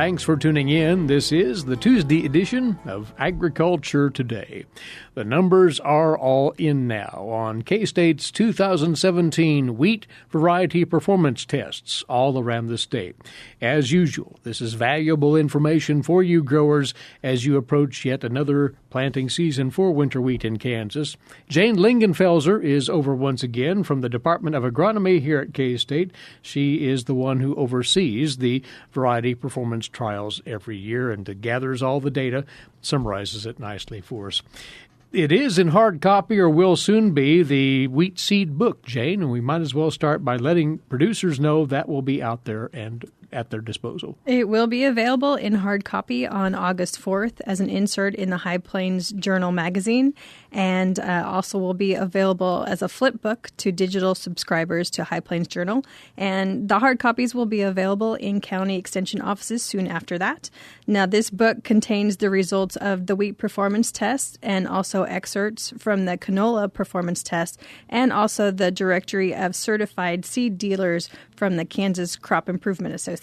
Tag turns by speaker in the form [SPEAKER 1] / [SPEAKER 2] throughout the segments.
[SPEAKER 1] Thanks for tuning in. This is the Tuesday edition of Agriculture Today. The numbers are all in now on K-State's 2017 wheat variety performance tests all around the state. As usual, this is valuable information for you growers as you approach yet another planting season for winter wheat in Kansas. Jane Lingenfelser is over once again from the Department of Agronomy here at K-State. She is the one who oversees the variety performance trials every year and gathers all the data, summarizes it nicely for us. It is in hard copy, or will soon be, the wheat seed book, Jane, and we might as well start by letting producers know that will be out there and at their disposal.
[SPEAKER 2] It will be available in hard copy on August 4th as an insert in the High Plains Journal magazine, and also will be available as a flip book to digital subscribers to High Plains Journal. And the hard copies will be available in county extension offices soon after that. Now, this book contains the results of the wheat performance test and also excerpts from the canola performance test, and also the directory of certified seed dealers from the Kansas Crop Improvement Association.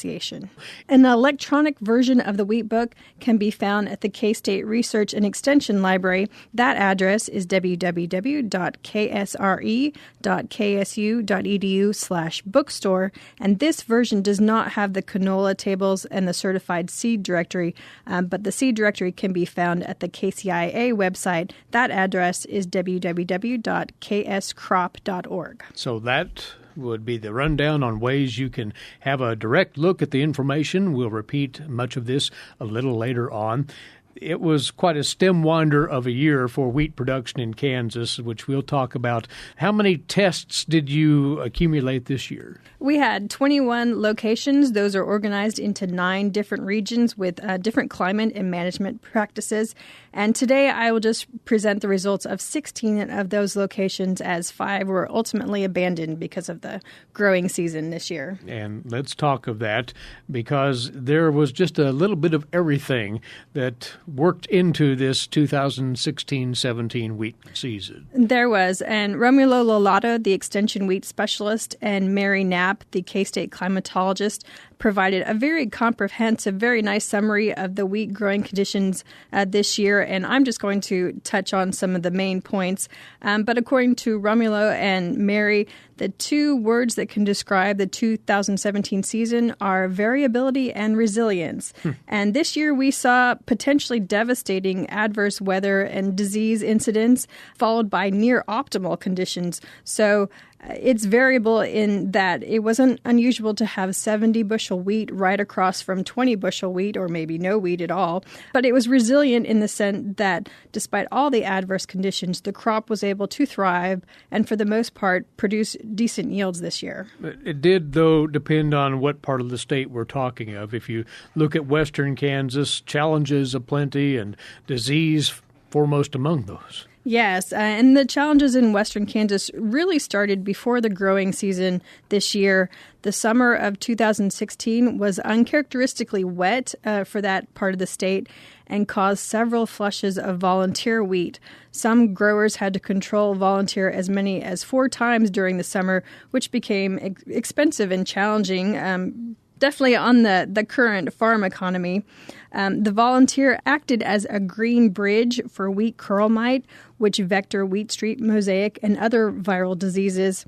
[SPEAKER 2] An electronic version of the wheat book can be found at the K-State Research and Extension Library. That address is www.ksre.ksu.edu/bookstore, and this version does not have the canola tables and the certified seed directory, but the seed directory can be found at the KCIA website. That address is www.kscrop.org.
[SPEAKER 1] So that would be the rundown on ways you can have a direct look at the information. We'll repeat much of this a little later on. It was quite a stem winder of a year for wheat production in Kansas, which we'll talk about. How many tests did you accumulate this year?
[SPEAKER 2] We had 21 locations. Those are organized into 9 different regions with different climate and management practices. And today I will just present the results of 16 of those locations, as 5 were ultimately abandoned because of the growing season this year.
[SPEAKER 1] And let's talk of that, because there was just a little bit of everything that worked into this 2016-17 wheat season.
[SPEAKER 2] There was, and Romulo Lolato, the extension wheat specialist, and Mary Knapp, the K-State climatologist, provided a very comprehensive, very nice summary of the wheat growing conditions this year, and I'm just going to touch on some of the main points. But according to Romulo and Mary, the 2 words that can describe the 2017 season are variability and resilience. And this year we saw potentially devastating adverse weather and disease incidents, followed by near optimal conditions. So it's variable in that it wasn't unusual to have 70 bushel wheat right across from 20 bushel wheat, or maybe no wheat at all. But it was resilient in the sense that despite all the adverse conditions, the crop was able to thrive and for the most part produce decent yields this year.
[SPEAKER 1] It did, though, depend on what part of the state we're talking of. If you look at western Kansas, challenges aplenty and disease foremost among those.
[SPEAKER 2] Yes, and the challenges in western Kansas really started before the growing season this year. The summer of 2016 was uncharacteristically wet for that part of the state and caused several flushes of volunteer wheat. Some growers had to control volunteer as many as 4 times during the summer, which became expensive and challenging, definitely on the current farm economy. The volunteer acted as a green bridge for wheat curl mite, which vector wheat streak mosaic and other viral diseases.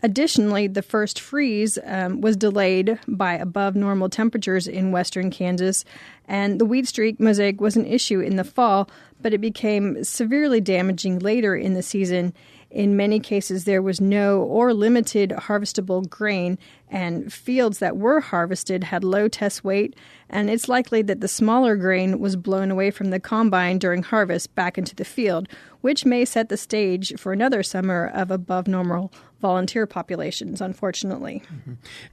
[SPEAKER 2] Additionally, the first freeze was delayed by above normal temperatures in western Kansas, and the wheat streak mosaic was an issue in the fall, but it became severely damaging later in the season. In many cases, there was no or limited harvestable grain, and fields that were harvested had low test weight, and it's likely that the smaller grain was blown away from the combine during harvest back into the field, which may set the stage for another summer of above normal volunteer populations, unfortunately.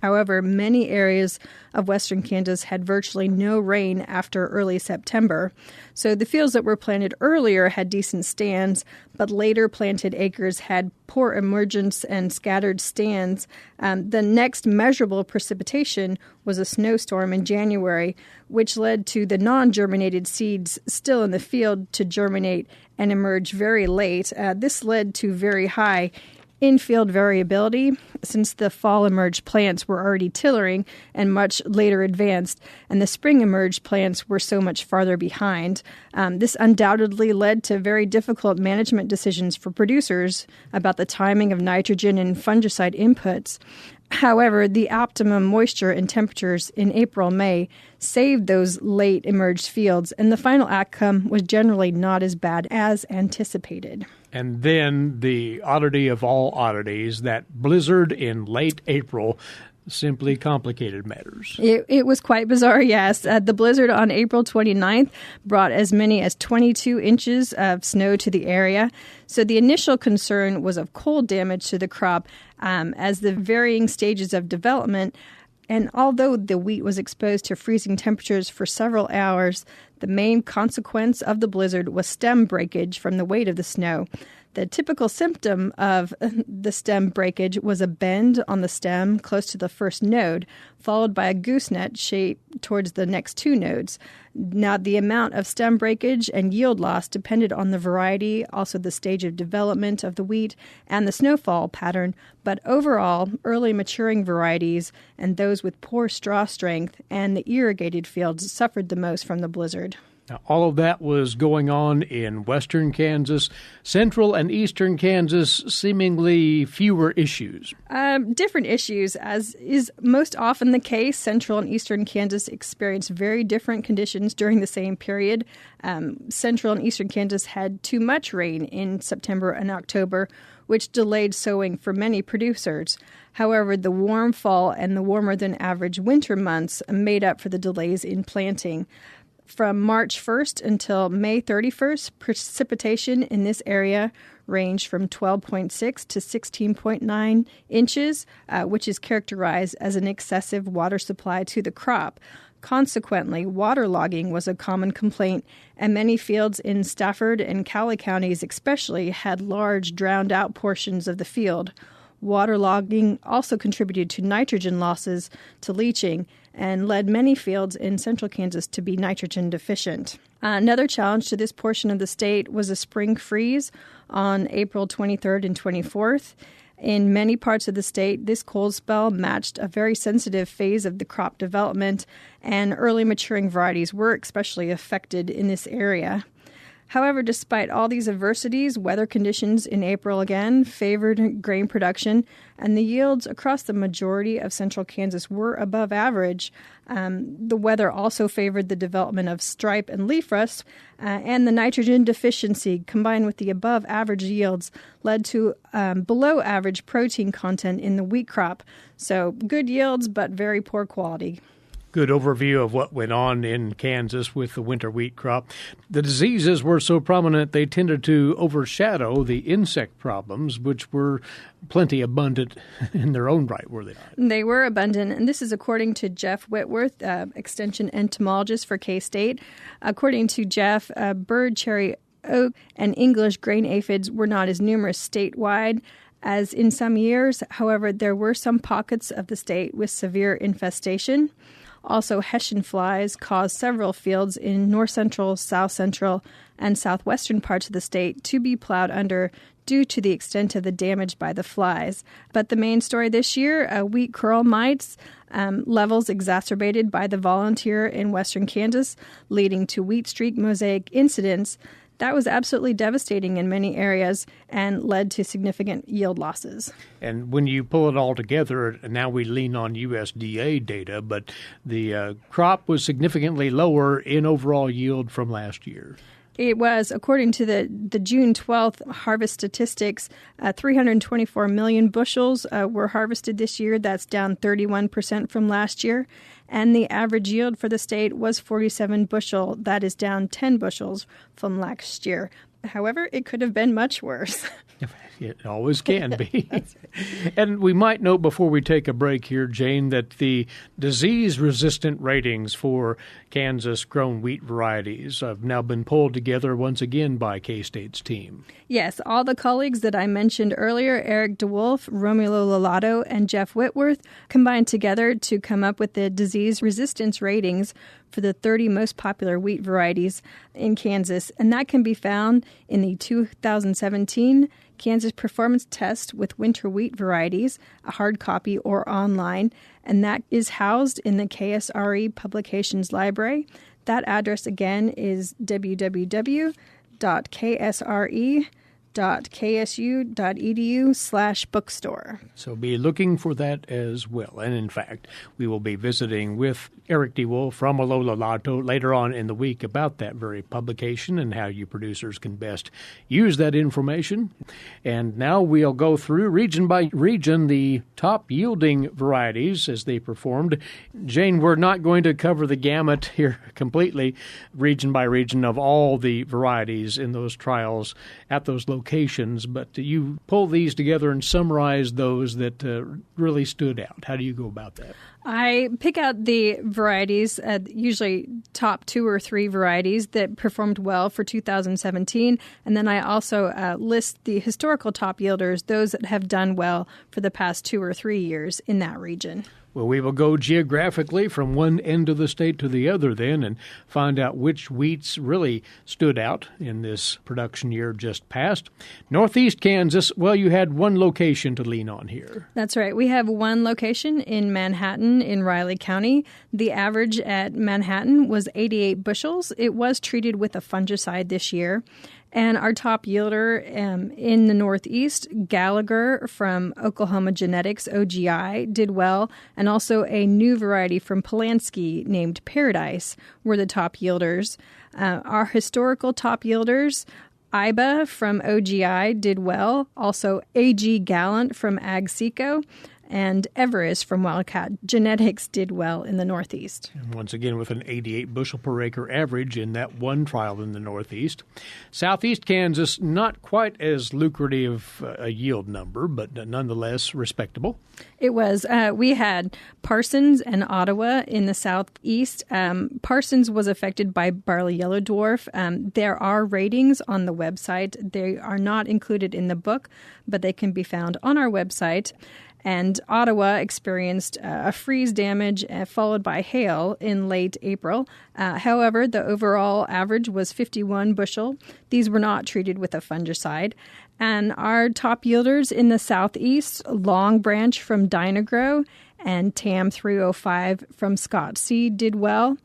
[SPEAKER 2] However, many areas of western Kansas had virtually no rain after early September. So the fields that were planted earlier had decent stands, but later planted acres had poor emergence and scattered stands. The next measurable precipitation was a snowstorm in January, which led to the non-germinated seeds still in the field to germinate and emerge very late. This led to very high in-field variability, since the fall-emerged plants were already tillering and much later advanced, and the spring-emerged plants were so much farther behind. This undoubtedly led to very difficult management decisions for producers about the timing of nitrogen and fungicide inputs. However, the optimum moisture and temperatures in April-May saved those late-emerged fields, and the final outcome was generally not as bad as anticipated.
[SPEAKER 1] And then the oddity of all oddities, that blizzard in late April simply complicated matters.
[SPEAKER 2] It was quite bizarre, yes. The blizzard on April 29th brought as many as 22 inches of snow to the area. So the initial concern was of cold damage to the crop as the varying stages of development. And although the wheat was exposed to freezing temperatures for several hours, the main consequence of the blizzard was stem breakage from the weight of the snow. The typical symptom of the stem breakage was a bend on the stem close to the first node, followed by a gooseneck shape towards the next two nodes. Now, the amount of stem breakage and yield loss depended on the variety, also the stage of development of the wheat, and the snowfall pattern. But overall, early maturing varieties and those with poor straw strength and the irrigated fields suffered the most from the blizzard.
[SPEAKER 1] Now, all of that was going on in western Kansas. Central and eastern Kansas, seemingly fewer issues.
[SPEAKER 2] Different issues. As is most often the case, central and eastern Kansas experienced very different conditions during the same period. Central and eastern Kansas had too much rain in September and October, which delayed sowing for many producers. However, the warm fall and the warmer than average winter months made up for the delays in planting. From March 1st until May 31st, precipitation in this area ranged from 12.6 to 16.9 inches, which is characterized as an excessive water supply to the crop. Consequently, waterlogging was a common complaint, and many fields in Stafford and Cowley counties especially had large drowned-out portions of the field. Waterlogging also contributed to nitrogen losses to leaching and led many fields in central Kansas to be nitrogen deficient. Another challenge to this portion of the state was a spring freeze on April 23rd and 24th. In many parts of the state, this cold spell matched a very sensitive phase of the crop development, and early maturing varieties were especially affected in this area. However, despite all these adversities, weather conditions in April again favored grain production, and the yields across the majority of central Kansas were above average. The weather also favored the development of stripe and leaf rust, and the nitrogen deficiency combined with the above average yields led to below average protein content in the wheat crop. So good yields, but very poor quality.
[SPEAKER 1] Good overview of what went on in Kansas with the winter wheat crop. The diseases were so prominent they tended to overshadow the insect problems, which were plenty abundant in their own right, were they not?
[SPEAKER 2] They were abundant, and this is according to Jeff Whitworth, extension entomologist for K-State. According to Jeff, bird, cherry, oak, and English grain aphids were not as numerous statewide as in some years. However, there were some pockets of the state with severe infestation. Also, Hessian flies caused several fields in north-central, south-central, and southwestern parts of the state to be plowed under due to the extent of the damage by the flies. But the main story this year, wheat curl mites, levels exacerbated by the volunteer in western Kansas, leading to wheat streak mosaic incidents. That was absolutely devastating in many areas and led to significant yield losses.
[SPEAKER 1] And when you pull it all together, now we lean on USDA data, but the crop was significantly lower in overall yield from last year.
[SPEAKER 2] It was, according to the June 12th harvest statistics, 324 million bushels were harvested this year. That's down 31% from last year. And the average yield for the state was 47 bushel. That is down 10 bushels from last year. However, it could have been much worse.
[SPEAKER 1] It always can be. And we might note before we take a break here, Jane, that the disease-resistant ratings for Kansas-grown wheat varieties have now been pulled together once again by K-State's team.
[SPEAKER 2] Yes, all the colleagues that I mentioned earlier, Eric DeWolf, Romulo Lalato, and Jeff Whitworth, combined together to come up with the disease resistance ratings for the 30 most popular wheat varieties in Kansas. And that can be found in the 2017 Kansas Performance Test with Winter Wheat Varieties, a hard copy or online, and that is housed in the KSRE Publications Library. That address again is www.ksre.ksu.edu/bookstore.
[SPEAKER 1] So be looking for that as well. And in fact, we will be visiting with Eric DeWolf from Olololato later on in the week about that very publication and how you producers can best use that information. And now we'll go through region by region the top yielding varieties as they performed. Jane, we're not going to cover the gamut here completely, region by region, of all the varieties in those trials at those locations, but you pull these together and summarize those that really stood out. How do you go about that?
[SPEAKER 2] I pick out the varieties, usually top 2 or 3 varieties that performed well for 2017, and then I also list the historical top yielders, those that have done well for the past 2 or 3 years in that region.
[SPEAKER 1] Well, we will go geographically from one end of the state to the other then and find out which wheats really stood out in this production year just passed. Northeast Kansas, well, you had one location to lean on here.
[SPEAKER 2] That's right. We have one location in Manhattan in Riley County. The average at Manhattan was 88 bushels. It was treated with a fungicide this year. And our top yielder in the Northeast, Gallagher from Oklahoma Genetics, OGI, did well. And also a new variety from Polanski named Paradise were the top yielders. Our historical top yielders, Iba from OGI, did well. Also AG Gallant from AgSeco. And Everest from Wildcat Genetics did well in the Northeast.
[SPEAKER 1] And once again, with an 88 bushel per acre average in that one trial in the Northeast. Southeast Kansas, not quite as lucrative a yield number, but nonetheless respectable.
[SPEAKER 2] It was. We had Parsons and Ottawa in the Southeast. Parsons was affected by barley yellow dwarf. There are ratings on the website. They are not included in the book, but they can be found on our website. And Ottawa experienced a freeze damage followed by hail in late April. However, the overall average was 51 bushel. These were not treated with a fungicide. And our top yielders in the Southeast, Long Branch from Dynagro and TAM 305 from Scott Seed did well.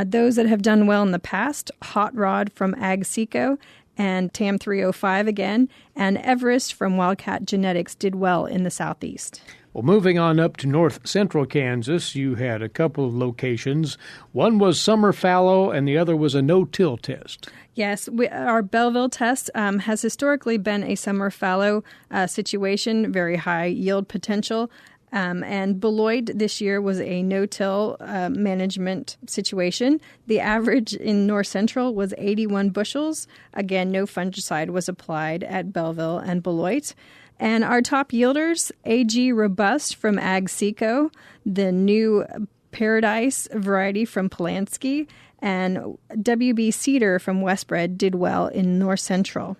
[SPEAKER 2] Those that have done well in the past, Hot Rod from AgSeco and TAM 305 again, and Everest from Wildcat Genetics did well in the Southeast.
[SPEAKER 1] Well, moving on up to north central Kansas, you had a couple of locations. One was summer fallow and the other was a no-till test.
[SPEAKER 2] Yes, our Belleville test has historically been a summer fallow situation, very high yield potential. And Beloit this year was a no-till management situation. The average in North Central was 81 bushels. Again, no fungicide was applied at Belleville and Beloit. And our top yielders, AG Robust from AgSeco, the new Paradise variety from Polanski, and WB Cedar from Westbred did well in North Central.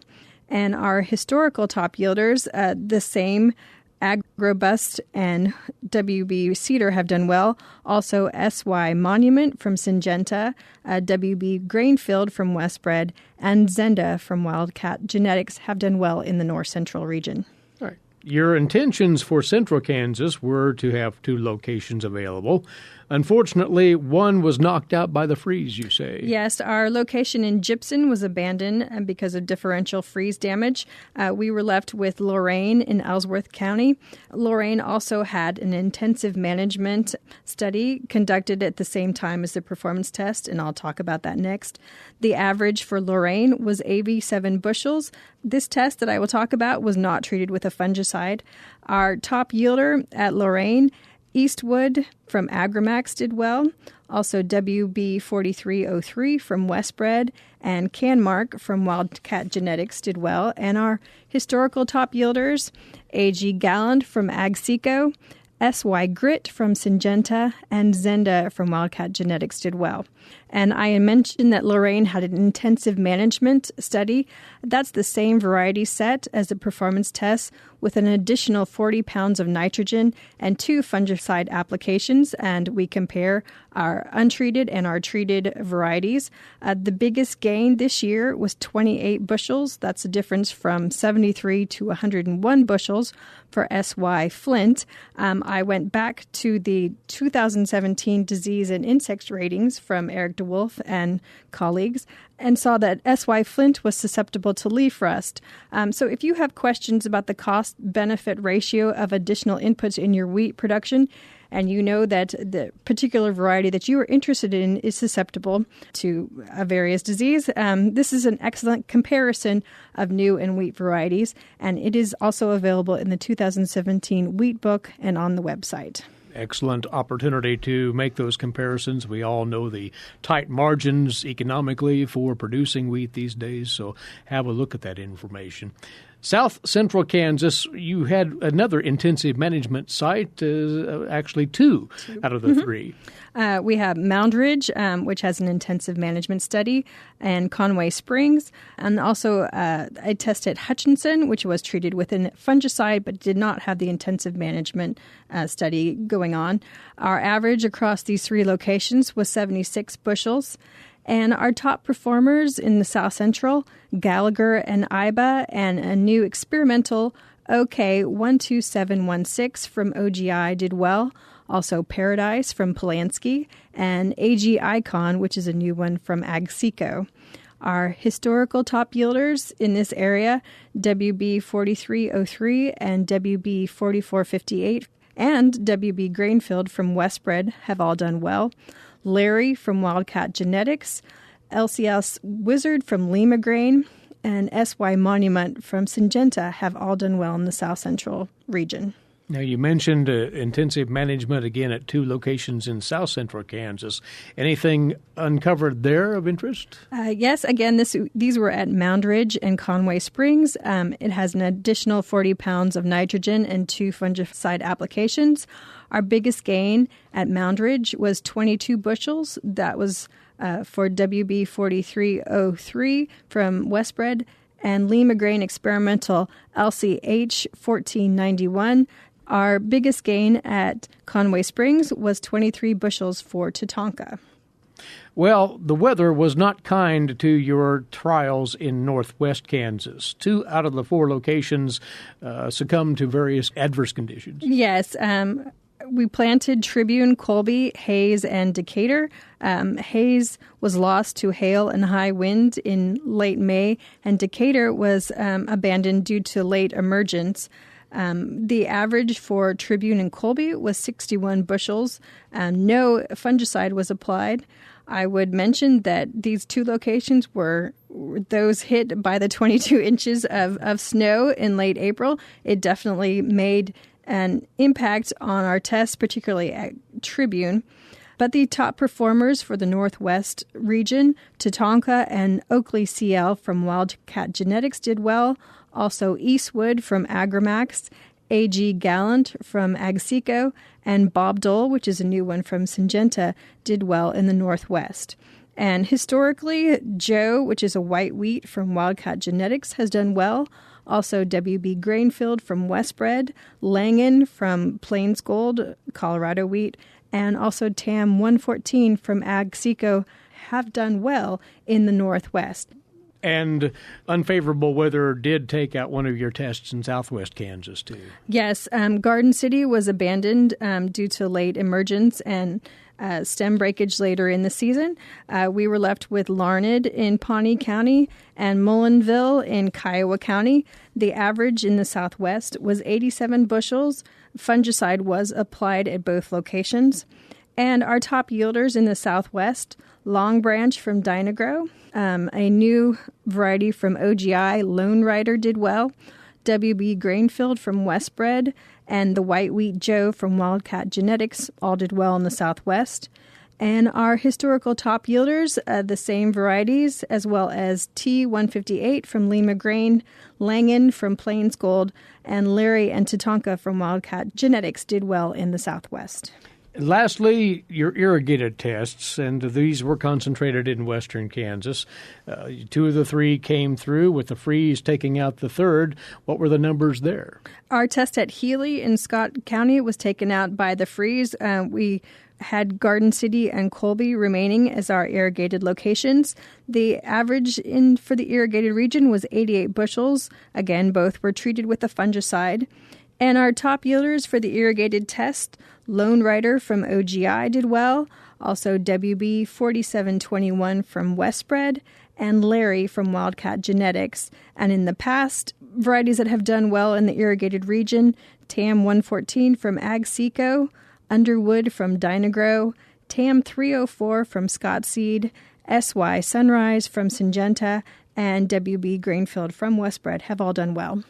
[SPEAKER 2] And our historical top yielders, the same AgRobust and WB Cedar have done well. Also, SY Monument from Syngenta, WB Grainfield from Westbred, and Zenda from Wildcat Genetics have done well in the North Central region.
[SPEAKER 1] All right. Your intentions for central Kansas were to have 2 locations available. Unfortunately, one was knocked out by the freeze, you say.
[SPEAKER 2] Yes, our location in Gypsum was abandoned because of differential freeze damage. We were left with Lorain in Ellsworth County. Lorain also had an intensive management study conducted at the same time as the performance test, and I'll talk about that next. The average for Lorain was 87 bushels. This test that I will talk about was not treated with a fungicide. Our top yielder at Lorain, Eastwood from Agrimax did well. Also WB 4303 from Westbred and Canmark from Wildcat Genetics did well. And our historical top yielders, AG Gallant from AgSeco, SY Grit from Syngenta, and Zenda from Wildcat Genetics did well. And I mentioned that Lorraine had an intensive management study. That's the same variety set as the performance test with an additional 40 pounds of nitrogen and 2 fungicide applications. And we compare our untreated and our treated varieties. The biggest gain this year was 28 bushels. That's a difference from 73 to 101 bushels for SY Flint. I went back to the 2017 disease and insect ratings from Eric DeWolf and colleagues and saw that SY Flint was susceptible to leaf rust. So if you have questions about the cost-benefit ratio of additional inputs in your wheat production, and you know that the particular variety that you are interested in is susceptible to various disease, this is an excellent comparison of new and wheat varieties, and it is also available in the 2017 Wheat Book and on the website.
[SPEAKER 1] Excellent opportunity to make those comparisons. We all know the tight margins economically for producing wheat these days, so have a look at that information. South Central Kansas, you had another intensive management site, actually two out of the three.
[SPEAKER 2] We have Mound Ridge, which has an intensive management study, and Conway Springs, and also a test at Hutchinson, which was treated with a fungicide but did not have the intensive management study going on. Our average across these three locations was 76 bushels. And our top performers in the South Central, Gallagher and Iba, and a new experimental OK 12716 from OGI did well. Also Paradise from Polanski, and AG Icon, which is a new one from AgSeco. Our historical top yielders in this area, WB 4303 and WB 4458, and WB Grainfield from Westbred have all done well. Larry from Wildcat Genetics, LCS Wizard from Lima Grain, and SY Monument from Syngenta have all done well in the South Central region.
[SPEAKER 1] Now, you mentioned intensive management again at two locations in South Central Kansas. Anything uncovered there of interest?
[SPEAKER 2] Yes. Again, these were at Mound Ridge and Conway Springs. It has an additional 40 pounds of nitrogen and 2 fungicide applications. Our biggest gain at Mound Ridge was 22 bushels. That was for WB 4303 from Westbred, and Lima Grain Experimental LCH 1491. Our biggest gain at Conway Springs was 23 bushels for Tatanka.
[SPEAKER 1] Well, the weather was not kind to your trials in northwest Kansas. 2 out of the 4 locations succumbed to various adverse conditions.
[SPEAKER 2] Yes. We planted Tribune, Colby, Hayes, and Decatur. Hayes was lost to hail and high wind in late May, and Decatur was abandoned due to late emergence. The average for Tribune and Colby was 61 bushels. No fungicide was applied. I would mention that these 2 locations were those hit by the 22 inches of snow in late April. It definitely made an impact on our tests, particularly at Tribune. But the top performers for the Northwest region, Tatanka and Oakley CL from Wildcat Genetics did well. Also Eastwood from Agramax, AG Gallant from AgSeco, and Bob Dole, which is a new one from Syngenta, did well in the Northwest. And historically, Joe, which is a white wheat from Wildcat Genetics, has done well. Also, WB Grainfield from Westbred, Langen from Plains Gold, Colorado wheat, and also TAM 114 from AgSeco have done well in the Northwest.
[SPEAKER 1] And unfavorable weather did take out one of your tests in southwest Kansas, too.
[SPEAKER 2] Yes. Garden City was abandoned due to late emergence and stem breakage later in the season. We were left with Larned in Pawnee County and Mullinville in Kiowa County. The average in the southwest was 87 bushels. Fungicide was applied at both locations. And our top yielders in the southwest, Long Branch from Dynagro, a new variety from OGI, Lone Rider, did well. WB Grainfield from Westbred and the White Wheat Joe from Wildcat Genetics all did well in the southwest. And our historical top yielders, the same varieties, as well as T158 from Lima Grain, Langen from Plains Gold, and Larry and Tatanka from Wildcat Genetics did well in the southwest.
[SPEAKER 1] Lastly, your irrigated tests, and these were concentrated in western Kansas. 2 of the 3 came through, with the freeze taking out the third. What were the numbers there?
[SPEAKER 2] Our test at Healy in Scott County was taken out by the freeze. We had Garden City and Colby remaining as our irrigated locations. The average for the irrigated region was 88 bushels. Again, both were treated with a fungicide. And our top yielders for the irrigated test, Lone Rider from OGI did well, also WB 4721 from Westbred, and Larry from Wildcat Genetics. And in the past, varieties that have done well in the irrigated region, TAM 114 from Ag Seco, Underwood from Dynagro, TAM 304 from Scott Seed, SY Sunrise from Syngenta, and WB Grainfield from Westbred have all done well.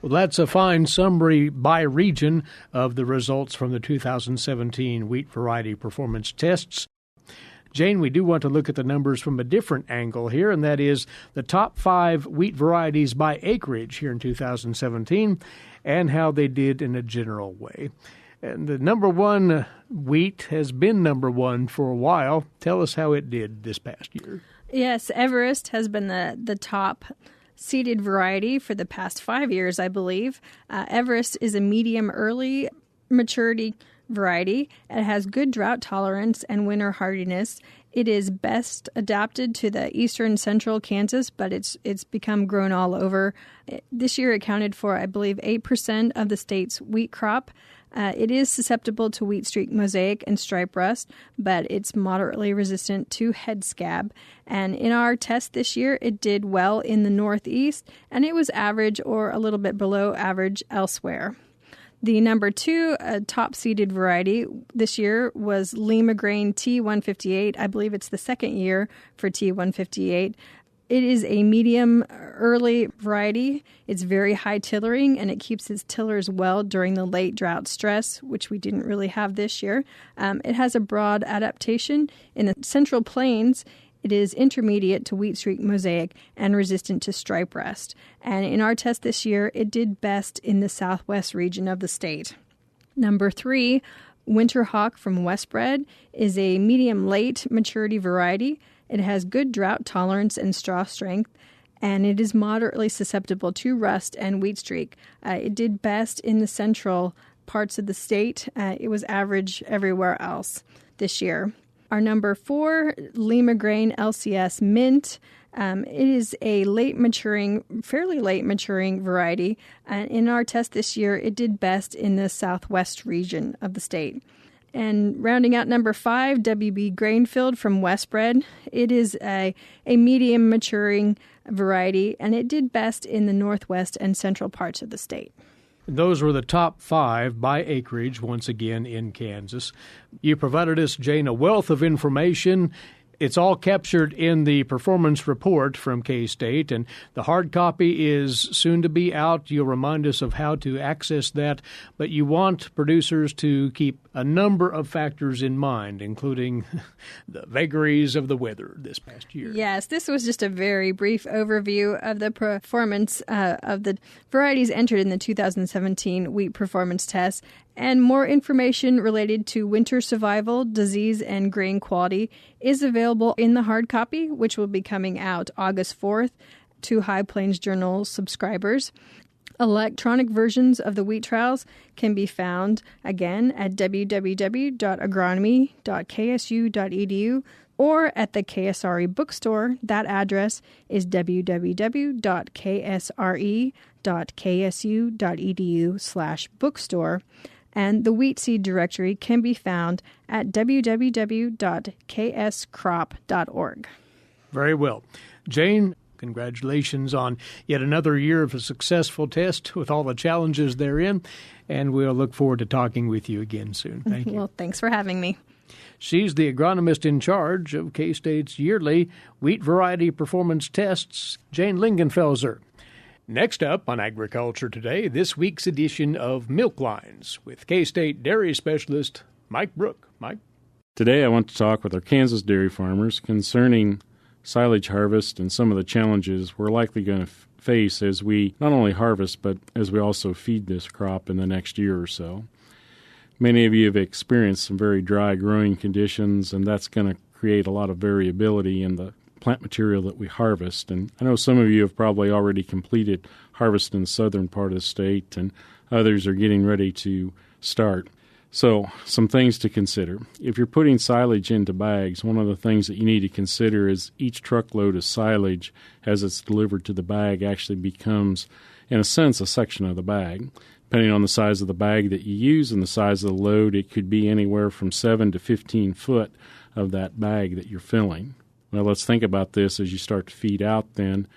[SPEAKER 1] Well, that's a fine summary by region of the results from the 2017 wheat variety performance tests. Jane, we do want to look at the numbers from a different angle here, and that is the top 5 wheat varieties by acreage here in 2017 and how they did in a general way. And the number 1 wheat has been number 1 for a while. Tell us how it did this past year.
[SPEAKER 2] Yes, Everest has been the top seeded variety for the past 5 years, I believe. Everest is a medium early maturity variety. It has good drought tolerance and winter hardiness. It is best adapted to the eastern central Kansas, but it's become grown all over. This year it accounted for, I believe, 8% of the state's wheat crop. It is susceptible to wheat streak mosaic and stripe rust, but it's moderately resistant to head scab. And in our test this year, it did well in the Northeast, and it was average or a little bit below average elsewhere. The number 2 top-seeded variety this year was Lima Grain T158. I believe it's the second year for T158. It is a medium early variety. It's very high tillering, and it keeps its tillers well during the late drought stress, which we didn't really have this year. It has a broad adaptation in the Central Plains. It is intermediate to wheat streak mosaic and resistant to stripe rust. And in our test this year, it did best in the southwest region of the state. Number 3, Winter Hawk from Westbred is a medium late maturity variety. It has good drought tolerance and straw strength, and it is moderately susceptible to rust and wheat streak. It did best in the central parts of the state. It was average everywhere else this year. Our number 4, Lima Grain LCS Mint. It is a fairly late maturing variety. And in our test this year, it did best in the southwest region of the state. And rounding out number 5, WB Grainfield from Westbred. It is a medium maturing variety, and it did best in the northwest and central parts of the state.
[SPEAKER 1] Those were the top 5 by acreage, once again, in Kansas. You provided us, Jane, a wealth of information. It's all captured in the performance report from K-State, and the hard copy is soon to be out. You'll remind us of how to access that, but you want producers to keep a number of factors in mind, including the vagaries of the weather this past year.
[SPEAKER 2] Yes, this was just a very brief overview of the performance of the varieties entered in the 2017 wheat performance test. And more information related to winter survival, disease, and grain quality is available in the hard copy, which will be coming out August 4th to High Plains Journal subscribers. Electronic versions of the wheat trials can be found, again, at www.agronomy.ksu.edu or at the KSRE bookstore. That address is www.ksre.ksu.edu/bookstore. And the wheat seed directory can be found at www.kscrop.org.
[SPEAKER 1] Very well. Jane, congratulations on yet another year of a successful test with all the challenges therein, and we'll look forward to talking with you again soon. Thank you.
[SPEAKER 2] Well, thanks for having me.
[SPEAKER 1] She's the agronomist in charge of K-State's yearly wheat variety performance tests, Jane Lingenfelser. Next up on Agriculture Today, this week's edition of Milk Lines with K-State dairy specialist Mike Brouk. Mike?
[SPEAKER 3] Today I want to talk with our Kansas dairy farmers concerning silage harvest and some of the challenges we're likely going to face as we not only harvest, but as we also feed this crop in the next year or so. Many of you have experienced some very dry growing conditions, and that's going to create a lot of variability in the plant material that we harvest. And I know some of you have probably already completed harvest in the southern part of the state, and others are getting ready to start. So some things to consider. If you're putting silage into bags, one of the things that you need to consider is each truckload of silage as it's delivered to the bag actually becomes, in a sense, a section of the bag. Depending on the size of the bag that you use and the size of the load, it could be anywhere from 7 to 15 foot of that bag that you're filling. Well, let's think about this as you start to feed out then.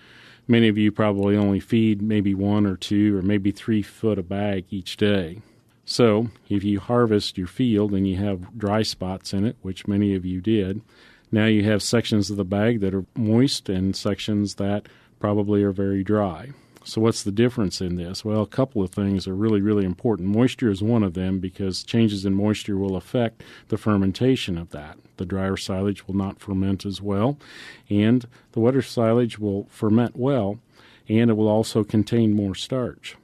[SPEAKER 3] Many of you probably only feed maybe 1 or 2 or maybe 3 foot a bag each day. So if you harvest your field and you have dry spots in it, which many of you did, now you have sections of the bag that are moist and sections that probably are very dry. So what's the difference in this? Well, a couple of things are really, really important. Moisture is one of them because changes in moisture will affect the fermentation of that. The drier silage will not ferment as well, and the wetter silage will ferment well, and it will also contain more starch.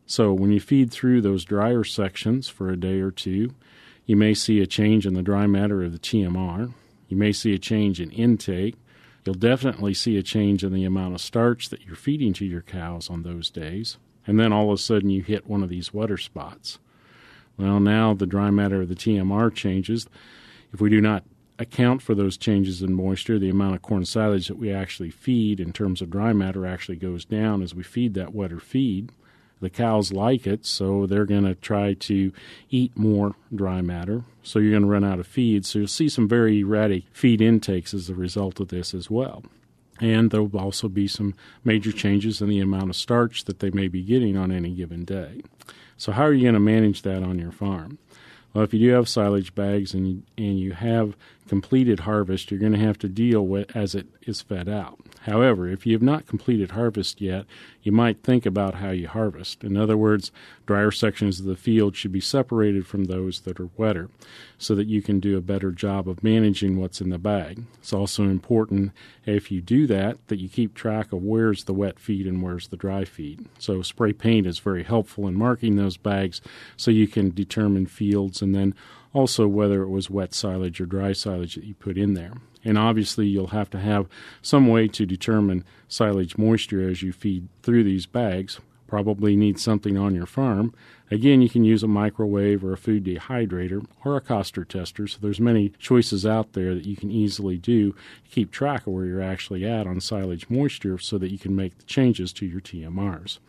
[SPEAKER 3] So when you feed through those drier sections for a day or two, you may see a change in the dry matter of the TMR. You may see a change in intake. You'll definitely see a change in the amount of starch that you're feeding to your cows on those days. And then all of a sudden you hit one of these wetter spots. Well, now the dry matter of the TMR changes. If we do not account for those changes in moisture, the amount of corn silage that we actually feed in terms of dry matter actually goes down as we feed that wetter feed. The cows like it, so they're going to try to eat more dry matter. So you're going to run out of feed. So you'll see some very erratic feed intakes as a result of this as well. And there will also be some major changes in the amount of starch that they may be getting on any given day. So how are you going to manage that on your farm? Well, if you do have silage bags and you have completed harvest, you're going to have to deal with as it is fed out. However, if you have not completed harvest yet, you might think about how you harvest. In other words, drier sections of the field should be separated from those that are wetter so that you can do a better job of managing what's in the bag. It's also important, if you do that you keep track of where's the wet feed and where's the dry feed. So spray paint is very helpful in marking those bags so you can determine fields and then also whether it was wet silage or dry silage that you put in there. And obviously you'll have to have some way to determine silage moisture as you feed through these bags. Probably need something on your farm. Again, you can use a microwave or a food dehydrator or a Koster tester. So there's many choices out there that you can easily do to keep track of where you're actually at on silage moisture so that you can make the changes to your TMRs.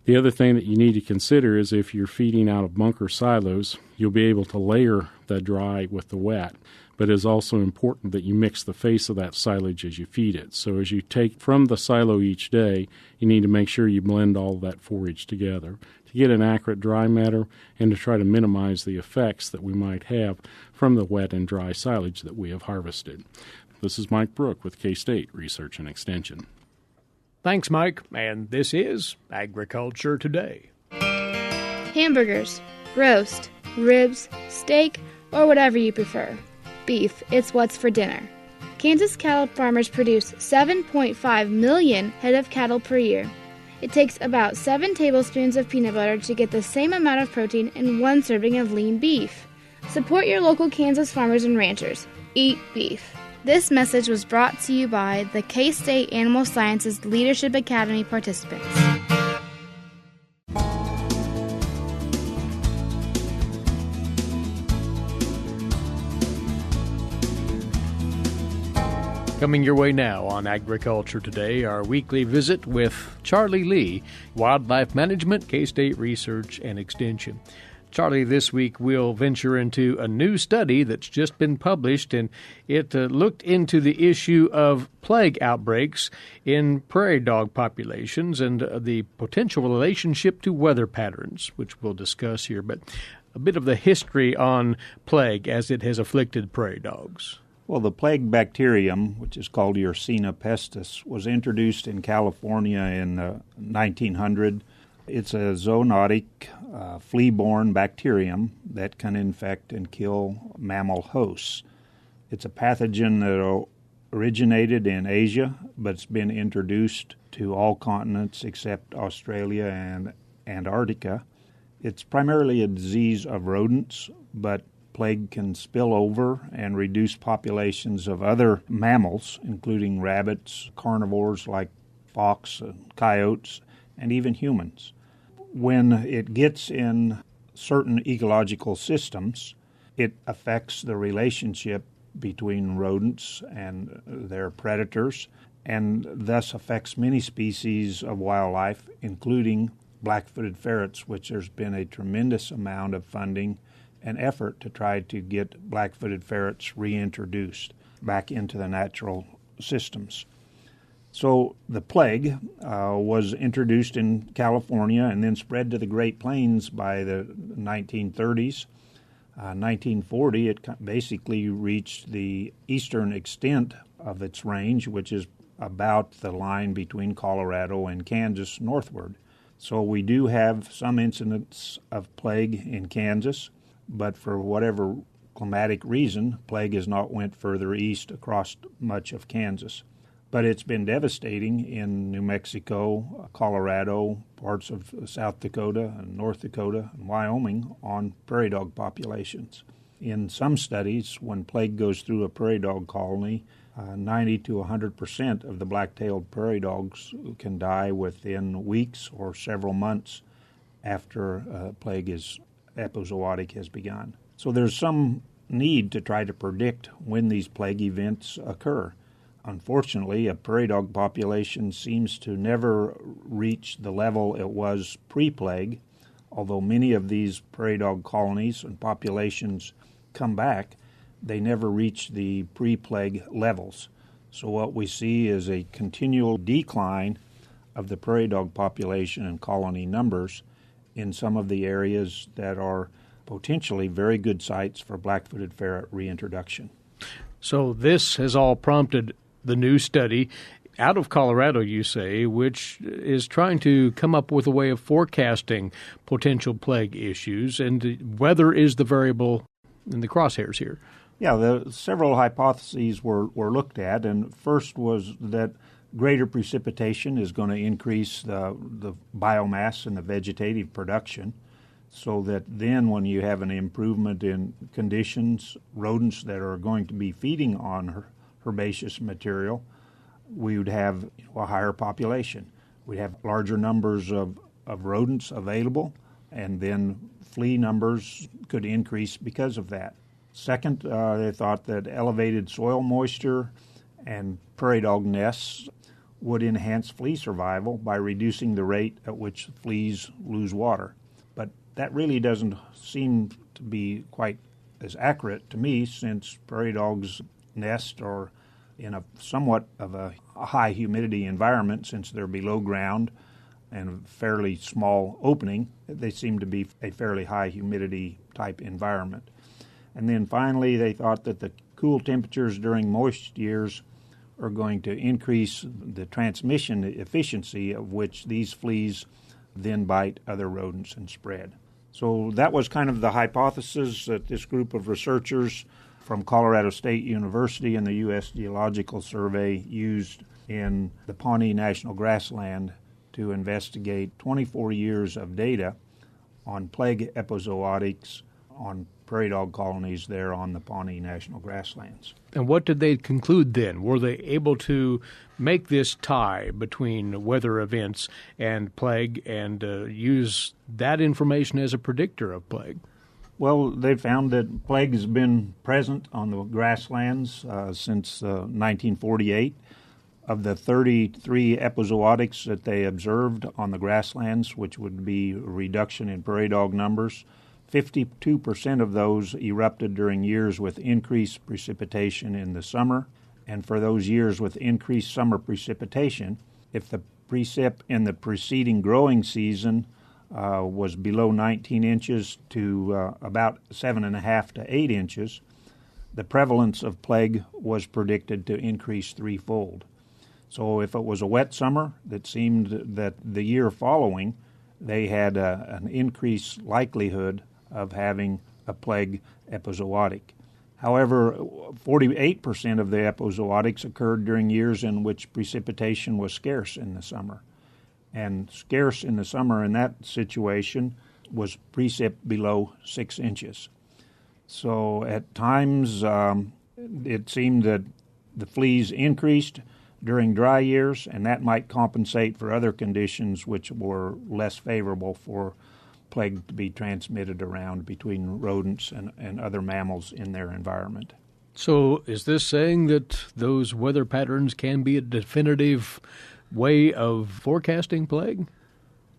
[SPEAKER 3] The other thing that you need to consider is if you're feeding out of bunker silos, you'll be able to layer the dry with the wet. But it's also important that you mix the face of that silage as you feed it. So as you take from the silo each day, you need to make sure you blend all of that forage together to get an accurate dry matter and to try to minimize the effects that we might have from the wet and dry silage that we have harvested. This is Mike Brouk with K-State Research and Extension.
[SPEAKER 1] Thanks, Mike. And this is Agriculture Today.
[SPEAKER 4] Hamburgers, roast, ribs, steak, or whatever you prefer. Beef, it's what's for dinner. Kansas cattle farmers produce 7.5 million head of cattle per year. It takes about 7 tablespoons of peanut butter to get the same amount of protein in 1 serving of lean beef. Support your local Kansas farmers and ranchers. Eat beef. This message was brought to you by the K-State Animal Sciences Leadership Academy participants.
[SPEAKER 1] Coming your way now on Agriculture Today, our weekly visit with Charlie Lee, Wildlife Management, K-State Research and Extension. Charlie, this week we'll venture into a new study that's just been published, and it looked into the issue of plague outbreaks in prairie dog populations and the potential relationship to weather patterns, which we'll discuss here. But a bit of the history on plague as it has afflicted prairie dogs.
[SPEAKER 5] Well, the plague bacterium, which is called Yersinia pestis, was introduced in California in 1900. It's a zoonotic, flea-borne bacterium that can infect and kill mammal hosts. It's a pathogen that originated in Asia, but it's been introduced to all continents except Australia and Antarctica. It's primarily a disease of rodents, but plague can spill over and reduce populations of other mammals, including rabbits, carnivores like fox, coyotes, and even humans. When it gets in certain ecological systems, it affects the relationship between rodents and their predators, and thus affects many species of wildlife, including black-footed ferrets, which there's been a tremendous amount of funding and effort to try to get black-footed ferrets reintroduced back into the natural systems. So the plague was introduced in California and then spread to the Great Plains by the 1930s. 1940, it basically reached the eastern extent of its range, which is about the line between Colorado and Kansas northward. So we do have some incidents of plague in Kansas, but for whatever climatic reason, plague has not went further east across much of Kansas. But it's been devastating in New Mexico, Colorado, parts of South Dakota, and North Dakota, and Wyoming on prairie dog populations. In some studies, when plague goes through a prairie dog colony, 90 to 100% of the black-tailed prairie dogs can die within weeks or several months after plague epizootic has begun. So there's some need to try to predict when these plague events occur. Unfortunately, a prairie dog population seems to never reach the level it was pre-plague, although many of these prairie dog colonies and populations come back, they never reach the pre-plague levels. So what we see is a continual decline of the prairie dog population and colony numbers in some of the areas that are potentially very good sites for black-footed ferret reintroduction.
[SPEAKER 1] So this has all prompted the new study out of Colorado, you say, which is trying to come up with a way of forecasting potential plague issues, and weather is the variable in the crosshairs here.
[SPEAKER 5] Yeah, several hypotheses were looked at, and first was that greater precipitation is going to increase the biomass and the vegetative production, so that then when you have an improvement in conditions, rodents that are going to be feeding on herbaceous material, we would have a higher population. We'd have larger numbers of rodents available, and then flea numbers could increase because of that. Second, they thought that elevated soil moisture and prairie dog nests would enhance flea survival by reducing the rate at which fleas lose water. But that really doesn't seem to be quite as accurate to me, since prairie dogs nest are in a somewhat of a high humidity environment, since they're below ground and a fairly small opening. They seem to be a fairly high humidity type environment. And then finally, they thought that the cool temperatures during moist years are going to increase the transmission efficiency of which these fleas then bite other rodents and spread. So that was kind of the hypothesis that this group of researchers from Colorado State University and the U.S. Geological Survey used in the Pawnee National Grassland to investigate 24 years of data on plague epizootics on prairie dog colonies there on the Pawnee National Grasslands.
[SPEAKER 1] And what did they conclude then? Were they able to make this tie between weather events and plague and use that information as a predictor of plague?
[SPEAKER 5] Well, they found that plague has been present on the grasslands since 1948. Of the 33 epizootics that they observed on the grasslands, which would be a reduction in prairie dog numbers, 52% of those erupted during years with increased precipitation in the summer. And for those years with increased summer precipitation, if the precip in the preceding growing season was below 19 inches to about 7.5 to 8 inches, the prevalence of plague was predicted to increase threefold. So if it was a wet summer, that seemed that the year following they had an increased likelihood of having a plague epizootic. However, 48% of the epizootics occurred during years in which precipitation was scarce in the summer. And scarce in the summer in that situation was precip below 6 inches. So at times it seemed that the fleas increased during dry years, and that might compensate for other conditions which were less favorable for plague to be transmitted around between rodents and other mammals in their environment.
[SPEAKER 1] So is this saying that those weather patterns can be a definitive way of forecasting plague?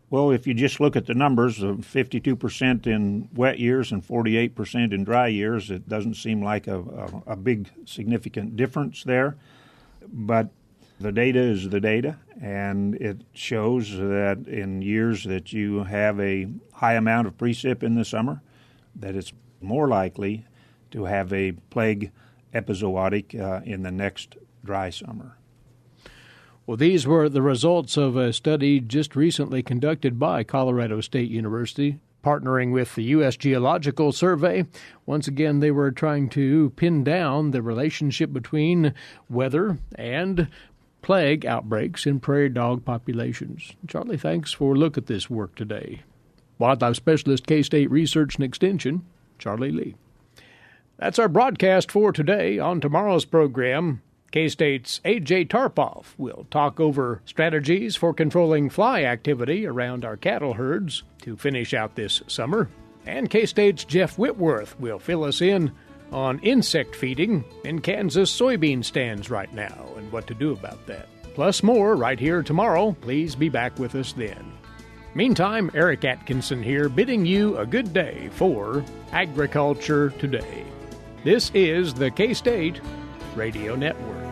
[SPEAKER 5] Well, if you just look at the numbers of 52% in wet years and 48% in dry years, it doesn't seem like a big significant difference there. But the data is the data, and it shows that in years that you have a high amount of precip in the summer, that it's more likely to have a plague epizootic in the next dry summer.
[SPEAKER 1] Well, these were the results of a study just recently conducted by Colorado State University, partnering with the U.S. Geological Survey. Once again, they were trying to pin down the relationship between weather and plague outbreaks in prairie dog populations. Charlie, thanks for a look at this work today. Wildlife Specialist, K-State Research and Extension, Charlie Lee. That's our broadcast for today. On tomorrow's program, K-State's A.J. Tarpoff will talk over strategies for controlling fly activity around our cattle herds to finish out this summer. And K-State's Jeff Whitworth will fill us in on insect feeding in Kansas soybean stands right now and what to do about that. Plus more right here tomorrow. Please be back with us then. Meantime, Eric Atkinson here bidding you a good day for Agriculture Today. This is the K-State Radio Network.